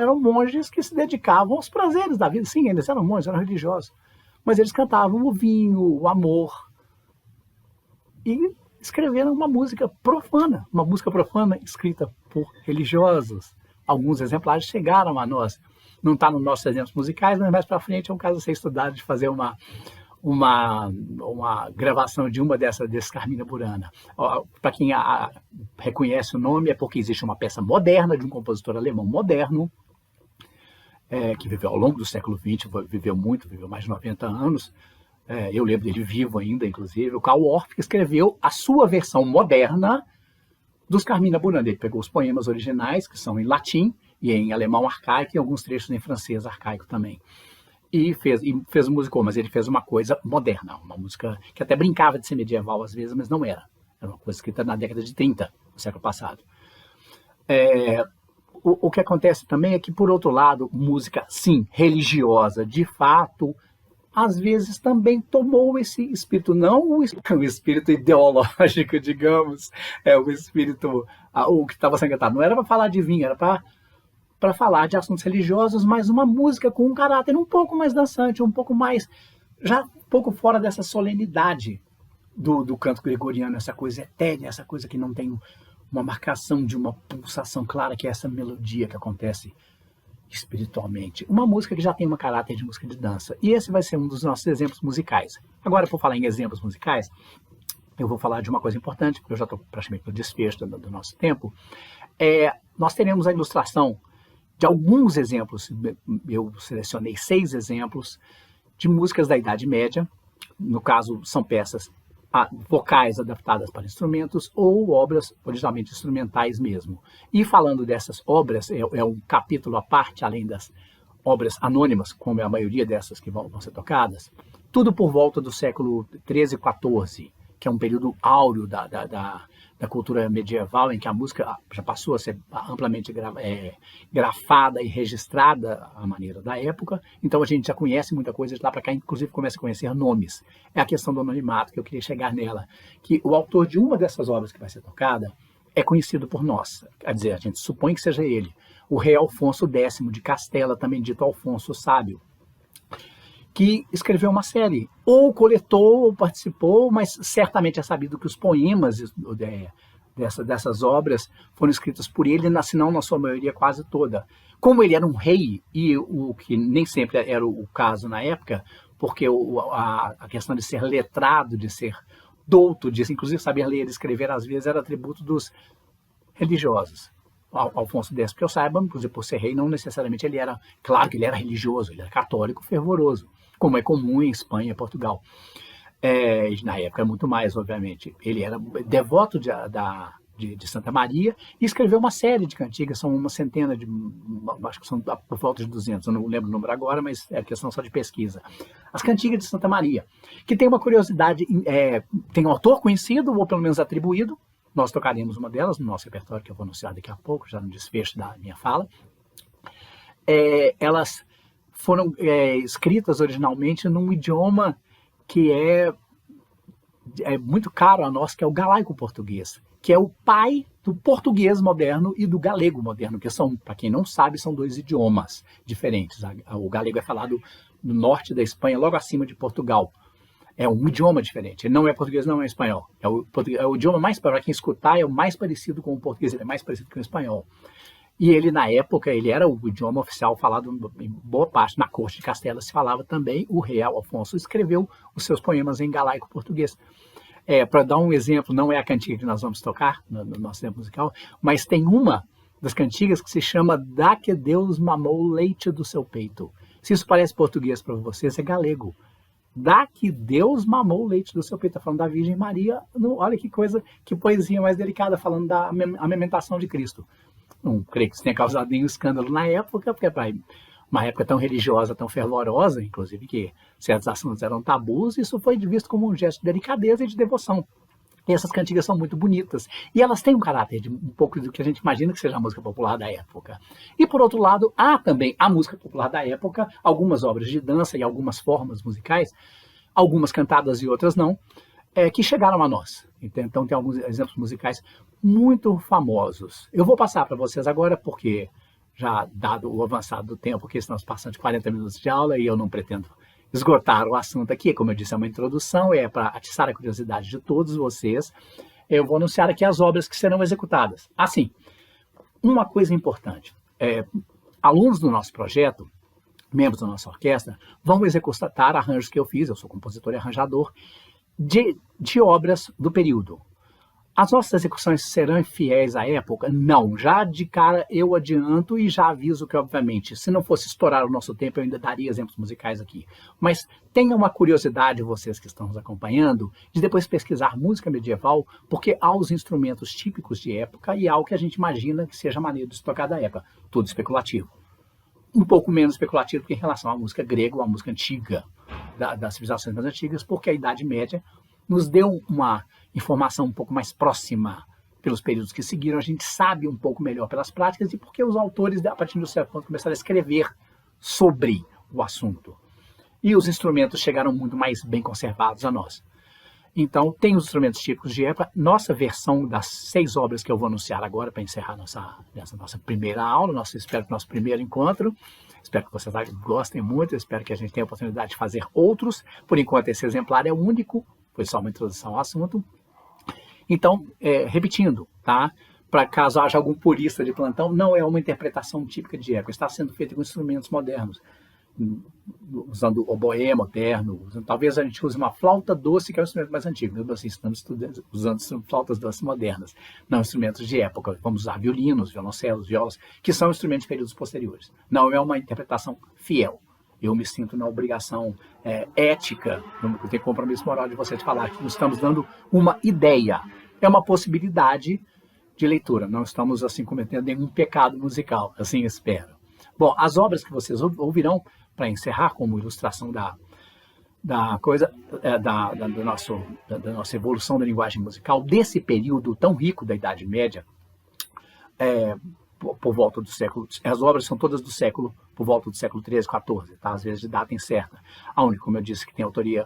Speaker 1: eram monges que se dedicavam aos prazeres da vida. Sim, eles eram monges, eram religiosos, mas eles cantavam o vinho, o amor, e escreveram uma música profana escrita por religiosos. Alguns exemplares chegaram a nós. Não está nos nossos exemplos musicais, mas mais para frente é um caso a ser estudado, de fazer uma gravação de uma desses Carmina Burana. Para quem reconhece o nome, é porque existe uma peça moderna de um compositor alemão moderno, que viveu ao longo do século XX, viveu mais de 90 anos. Eu lembro dele vivo ainda, inclusive, o Karl Orff, que escreveu a sua versão moderna dos Carmina Burana. Ele pegou os poemas originais, que são em latim e em alemão arcaico, e alguns trechos em francês arcaico também. E fez musicou, mas ele fez uma coisa moderna, uma música que até brincava de ser medieval às vezes, mas não era. Era uma coisa escrita na década de 30, do século passado. O que acontece também é que, por outro lado, música, sim, religiosa, de fato, às vezes também tomou esse espírito, não o espírito ideológico, digamos, o espírito, o que estava sendo cantado. Não era para falar de vinho, era para falar de assuntos religiosos, mas uma música com um caráter um pouco mais dançante, um pouco mais, já um pouco fora dessa solenidade do canto gregoriano, essa coisa etérea, essa coisa que não tem uma marcação de uma pulsação clara, que é essa melodia que acontece espiritualmente. Uma música que já tem um caráter de música de dança. E esse vai ser um dos nossos exemplos musicais. Agora, por falar em exemplos musicais, eu vou falar de uma coisa importante, porque eu já estou praticamente no desfecho do nosso tempo. Nós teremos a ilustração de alguns exemplos. Eu selecionei 6 exemplos de músicas da Idade Média. No caso, são peças vocais adaptadas para instrumentos ou obras originalmente instrumentais mesmo. E falando dessas obras, é um capítulo à parte, além das obras anônimas, como é a maioria dessas que vão ser tocadas, tudo por volta do século XIII e XIV, que é um período áureo da cultura medieval, em que a música já passou a ser amplamente grafada e registrada à maneira da época. Então a gente já conhece muita coisa de lá para cá, inclusive começa a conhecer nomes. É a questão do anonimato que eu queria chegar nela, que o autor de uma dessas obras que vai ser tocada é conhecido por nós. Quer dizer, a gente supõe que seja ele, o rei Alfonso X de Castela, também dito Alfonso o Sábio, que escreveu uma série, ou coletou, ou participou, mas certamente é sabido que os poemas dessas obras foram escritas por ele, se não na sua maioria quase toda. Como ele era um rei, e o que nem sempre era o caso na época, porque a questão de ser letrado, de ser douto, de inclusive saber ler e escrever, às vezes era atributo dos religiosos. Alfonso X, que eu saiba, inclusive por ser rei, não necessariamente ele era, claro que ele era religioso, ele era católico fervoroso, como é comum em Espanha e Portugal. Na época, muito mais, obviamente. Ele era devoto de Santa Maria e escreveu uma série de cantigas, são uma centena acho que são por volta de 200, eu não lembro o número agora, mas é questão só de pesquisa. As cantigas de Santa Maria, que tem uma curiosidade, tem um autor conhecido, ou pelo menos atribuído, nós tocaremos uma delas no nosso repertório, que eu vou anunciar daqui a pouco, já no desfecho da minha fala. Elas foram escritas originalmente num idioma que é muito caro a nós, que é o galaico-português, que é o pai do português moderno e do galego moderno, que são, para quem não sabe, são dois idiomas diferentes. O galego é falado no norte da Espanha, logo acima de Portugal. É um idioma diferente. Ele não é português, não é espanhol. É o idioma mais, para quem escutar, é o mais parecido com o português, ele é mais parecido com o espanhol. E ele, na época, ele era o idioma oficial falado em boa parte. Na corte de Castela se falava também. O rei Alfonso escreveu os seus poemas em galaico-português. Para dar um exemplo, não é a cantiga que nós vamos tocar no nosso tempo musical, mas tem uma das cantigas que se chama Dá que Deus mamou o leite do seu peito. Se isso parece português para vocês, é galego. Dá que Deus mamou o leite do seu peito. Está falando da Virgem Maria. Olha que coisa, que poesia mais delicada, falando da amamentação de Cristo. Não creio que isso tenha causado nenhum escândalo na época, porque para uma época tão religiosa, tão fervorosa, inclusive que certos assuntos eram tabus, isso foi visto como um gesto de delicadeza e de devoção. E essas cantigas são muito bonitas. E elas têm um caráter de um pouco do que a gente imagina que seja a música popular da época. E, por outro lado, há também a música popular da época, algumas obras de dança e algumas formas musicais, algumas cantadas e outras não, que chegaram a nós. Então, tem alguns exemplos musicais muito famosos. Eu vou passar para vocês agora, porque já dado o avançado do tempo, porque estamos passando de 40 minutos de aula e eu não pretendo esgotar o assunto aqui. Como eu disse, é uma introdução, é para atiçar a curiosidade de todos vocês. Eu vou anunciar aqui as obras que serão executadas. Assim, uma coisa importante. Alunos do nosso projeto, membros da nossa orquestra, vão executar arranjos que eu fiz, eu sou compositor e arranjador, de obras do período. As nossas execuções serão fiéis à época? Não. Já de cara eu adianto e já aviso que, obviamente, se não fosse estourar o nosso tempo, eu ainda daria exemplos musicais aqui. Mas tenha uma curiosidade, vocês que estão nos acompanhando, de depois pesquisar música medieval, porque há os instrumentos típicos de época e há o que a gente imagina que seja maneiro de se tocar da época. Tudo especulativo. Um pouco menos especulativo que em relação à música grega ou à música antiga, das civilizações mais antigas, porque a Idade Média nos deu uma informação um pouco mais próxima pelos períodos que seguiram. A gente sabe um pouco melhor pelas práticas e porque os autores, a partir do certo ponto, começaram a escrever sobre o assunto. E os instrumentos chegaram muito mais bem conservados a nós. Então, tem os instrumentos típicos de época. Nossa versão das 6 obras que eu vou anunciar agora para encerrar essa nossa primeira aula, espero que nosso primeiro encontro. Espero que vocês gostem muito, espero que a gente tenha a oportunidade de fazer outros. Por enquanto, esse exemplar é único, foi só uma introdução ao assunto. Então, repetindo, tá? Para caso haja algum purista de plantão, não é uma interpretação típica de época, está sendo feita com instrumentos modernos, usando oboé moderno, talvez a gente use uma flauta doce, que é o instrumento mais antigo, mesmo assim estamos usando flautas doces modernas, não instrumentos de época. Vamos usar violinos, violoncelos, violas, que são instrumentos de períodos posteriores. Não é uma interpretação fiel. Eu me sinto na obrigação ética, não tenho compromisso moral de vocês falar que estamos dando uma ideia, é uma possibilidade de leitura, não estamos assim cometendo nenhum pecado musical, assim espero. Bom, as obras que vocês ouvirão, para encerrar como ilustração da nossa evolução da linguagem musical, desse período tão rico da Idade Média, por volta do século... As obras são todas do século, por volta do século XIII, XIV, tá? Às vezes de data incerta. A única, como eu disse, que tem autoria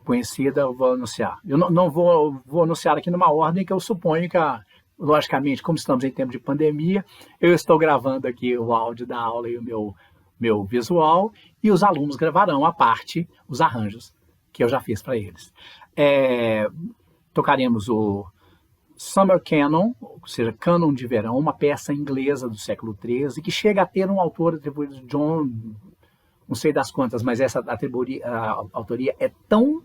Speaker 1: conhecida, eu vou anunciar. Eu não vou anunciar aqui numa ordem que eu suponho que, logicamente, como estamos em tempo de pandemia, eu estou gravando aqui o áudio da aula e o meu meu visual, e os alunos gravarão à parte os arranjos que eu já fiz para eles. Tocaremos o Summer Canon, ou seja, Canon de Verão, uma peça inglesa do século XIII, que chega a ter um autor atribuído, John, não sei das quantas, mas essa a autoria é tão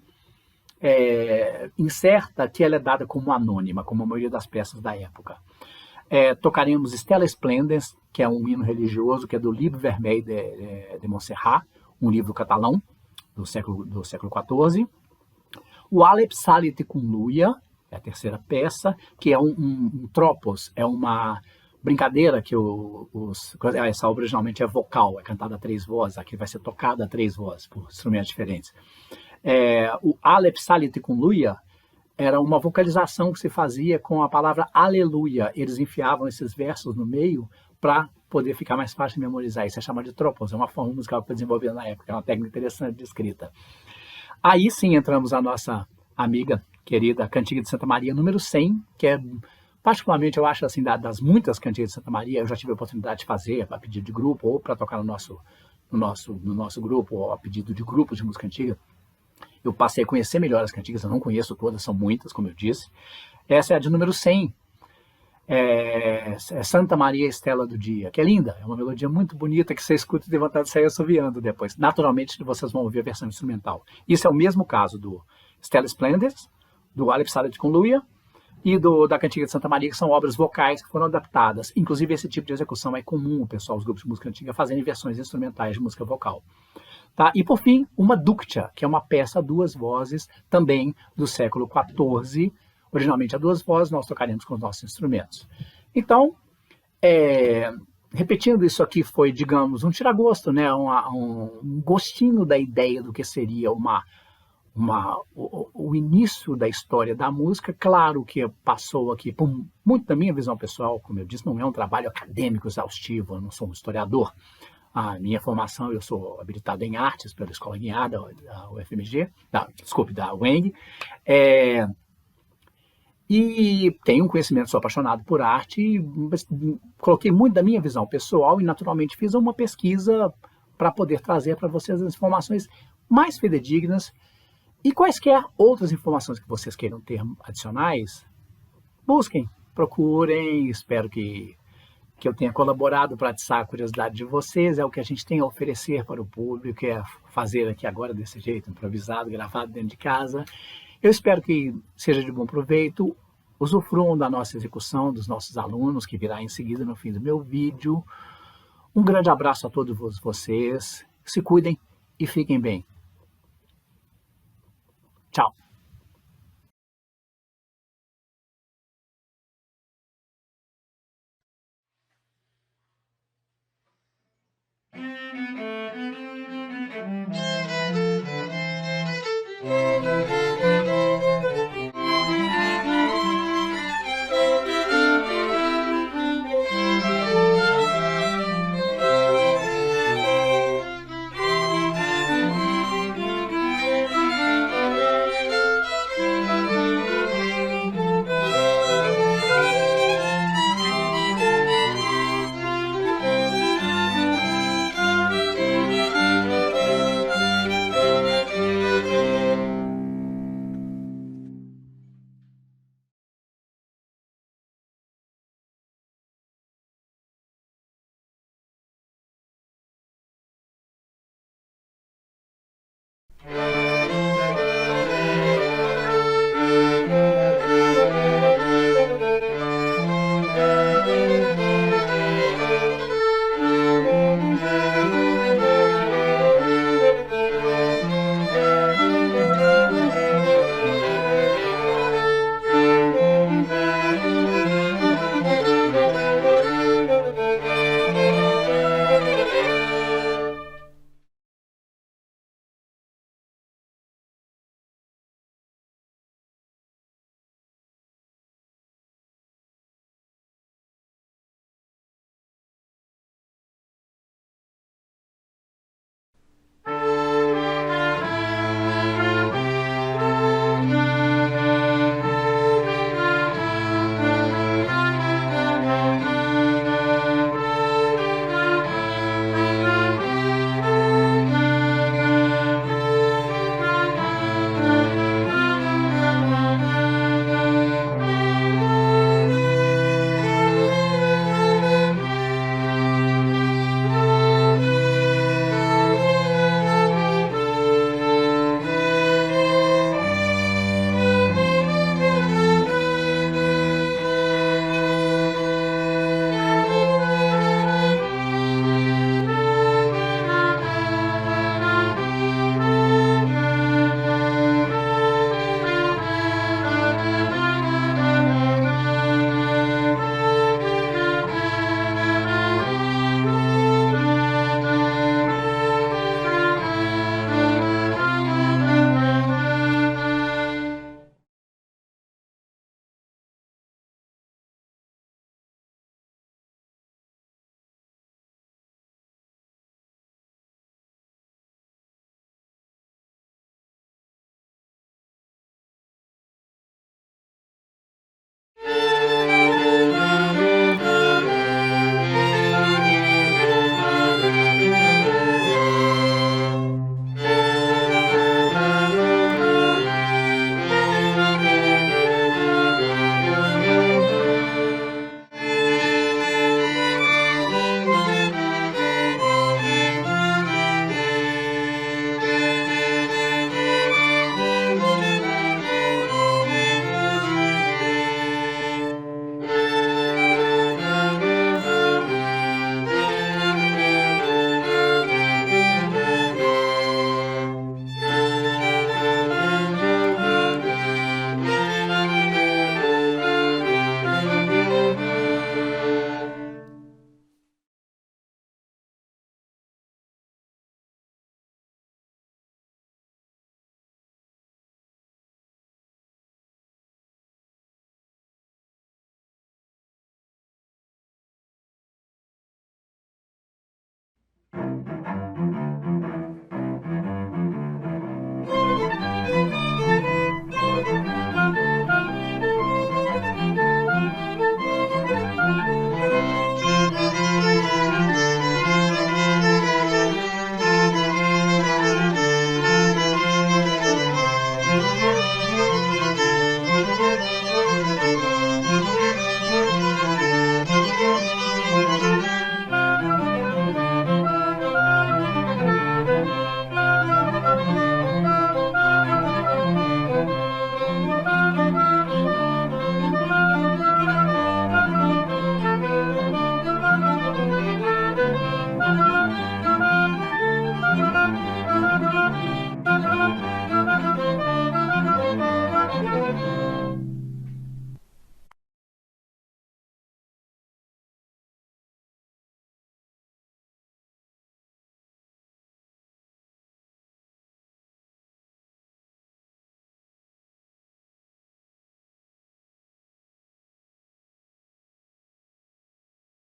Speaker 1: incerta que ela é dada como anônima, como a maioria das peças da época. Tocaremos Stella Splendens, que é um hino religioso, que é do Livre Vermell de Montserrat, um livro catalão do século XIV. O Alep Salit cum Luia, é a terceira peça, que é um tropos, é uma brincadeira que essa obra originalmente é vocal, é cantada a 3 vozes, aqui vai ser tocada a 3 vozes, por instrumentos diferentes. O Alep Salit cum Luia era uma vocalização que se fazia com a palavra aleluia. Eles enfiavam esses versos no meio para poder ficar mais fácil de memorizar. Isso é chamado de tropos, é uma forma musical que foi desenvolvida na época, é uma técnica interessante de escrita. Aí sim entramos a nossa amiga querida Cantiga de Santa Maria número 100, que é particularmente, eu acho, assim, das muitas cantigas de Santa Maria, eu já tive a oportunidade de fazer a pedido de grupo ou para tocar no nosso grupo, ou a pedido de grupos de música antiga. Eu passei a conhecer melhor as cantigas, eu não conheço todas, são muitas, como eu disse. Essa é a de número 100, Santa Maria Estela do Dia, que é linda, é uma melodia muito bonita que você escuta e tem vontade de sair assoviando depois. Naturalmente, vocês vão ouvir a versão instrumental. Isso é o mesmo caso do Stella Splendens, do Alep Salit cum Luia e da Cantiga de Santa Maria, que são obras vocais que foram adaptadas. Inclusive, esse tipo de execução é comum, o pessoal, os grupos de música antiga, fazerem versões instrumentais de música vocal. Tá? E, por fim, uma Duktia, que é uma peça a 2 vozes, também do século XIV. Originalmente a 2 vozes, nós tocaremos com os nossos instrumentos. Então, repetindo, isso aqui foi, digamos, um tiragosto, né? um gostinho da ideia do que seria o início da história da música. Claro que passou aqui por muito da minha visão pessoal, como eu disse, não é um trabalho acadêmico exaustivo, eu não sou um historiador. A minha formação, eu sou habilitado em artes pela Escola Guiada, da UFMG, da UENG, e tenho um conhecimento, sou apaixonado por arte, coloquei muito da minha visão pessoal e naturalmente fiz uma pesquisa para poder trazer para vocês as informações mais fidedignas. E quaisquer outras informações que vocês queiram ter adicionais, busquem, procurem. Espero que eu tenha colaborado para atiçar a curiosidade de vocês. É o que a gente tem a oferecer para o público, é fazer aqui agora desse jeito, improvisado, gravado dentro de casa. Eu espero que seja de bom proveito. Usufruam da nossa execução, dos nossos alunos, que virá em seguida no fim do meu vídeo. Um grande abraço a todos vocês. Se cuidem e fiquem bem. Tchau.